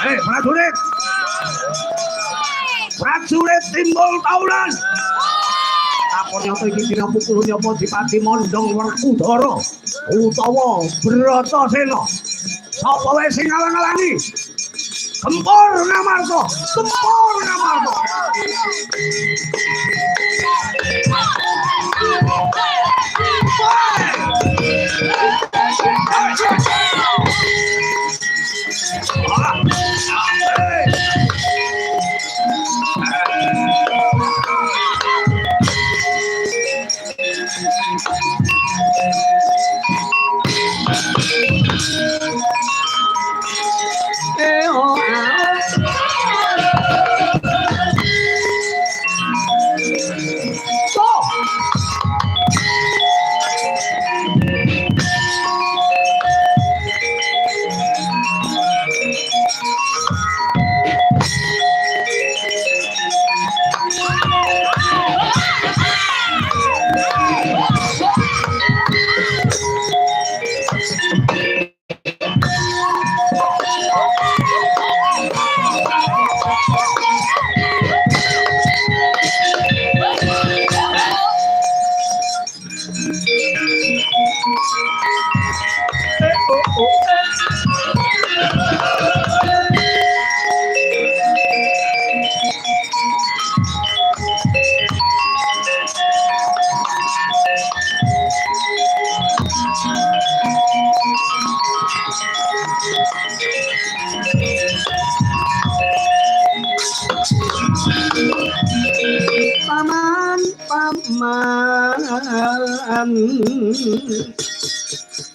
prajurit. Prajurit timbul taulan. Apa nyata iki dinapukul nyapa Dipati Mondong Werkudara utawa Bratasena. Sapa wae sing ngalang-alangi? Gempur Ngamarta, gempur Ngamarta.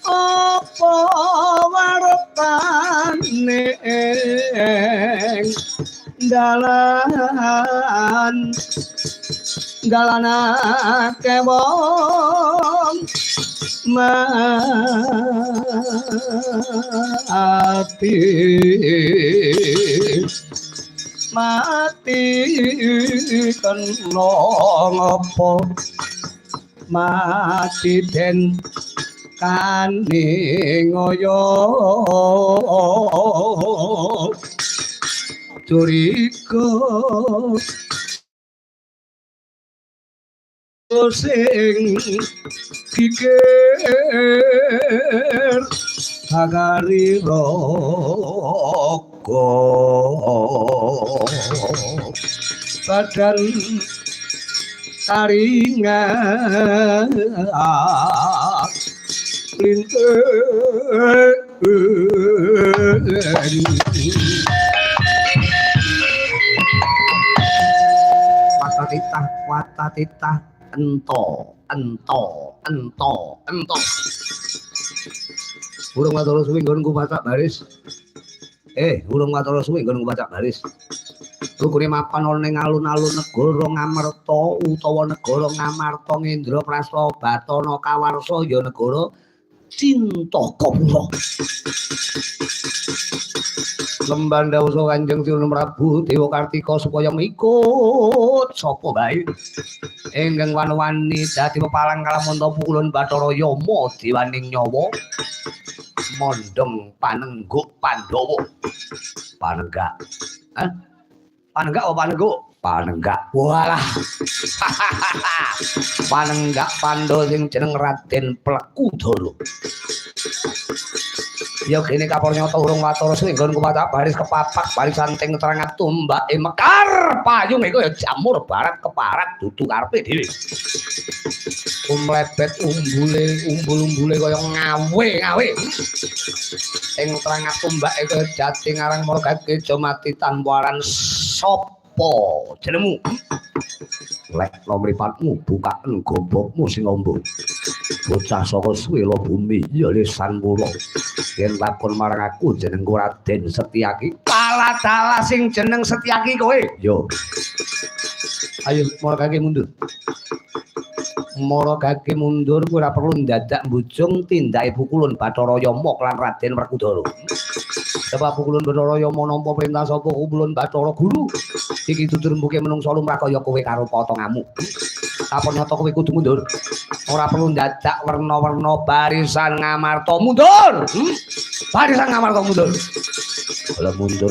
Apa wartane dalanake wong mati kena ngapa mati den kaningaya curiga sing kikir agari roko badan taringan linter watatitah ento urung watara suwi nggonku pacak baris urung watara suwi nggonku pacak baris rukune mapan ana ning alun-alun negara Ngamarta utawa negara Ngamarta Ngendra Prasta Batana Kawarsa ya negara Cintokapura lembah dawuh Kanjeng Sunan Prabu Dewa Kartika supaya ngikut sapa bae ingkang wani-wani dadi pepalang kalamanta pukulan Bathara Yama diwaning nyawa Mondong panengguk Pandhawa panenggak panenggak apa panengguk panenggak walah panenggak Pandhawa sing jeneng Raden Plekudara ya kene kapornyata urung watara suwi nggonku pacak baris kepapak barisan teng terangat tumbake mekar payung iku ya jamur barat keparat dudu karepe dhewe umlebet umbul-umbule kaya ngawe ing terangat tumbake kaya jati ngarang margake aja mati tanpa aran sapa jenengmu lek nomripatmu bukaken gobokmu sing amba bocah saka swela bumi ya lisan mula yen lakon marang aku jenengku Raden Setyaki paladala sing jeneng Setyaki kowe yo ayo margake mundur kowe ora perlu dadak mbujung tindake pukulan Bathara Yama lan Raden Werkudara sebab pukulan Bathara Yama nampa perintah saka kumpulan Bathara Guru iki tutur mbuke menungsa lumrah kaya kowe karo potonganmu apa nyata kowe kudu mundur ora perlu dadak werna-werna barisan Ngamarta mundur barisan Ngamarta mundur. Kalau mundur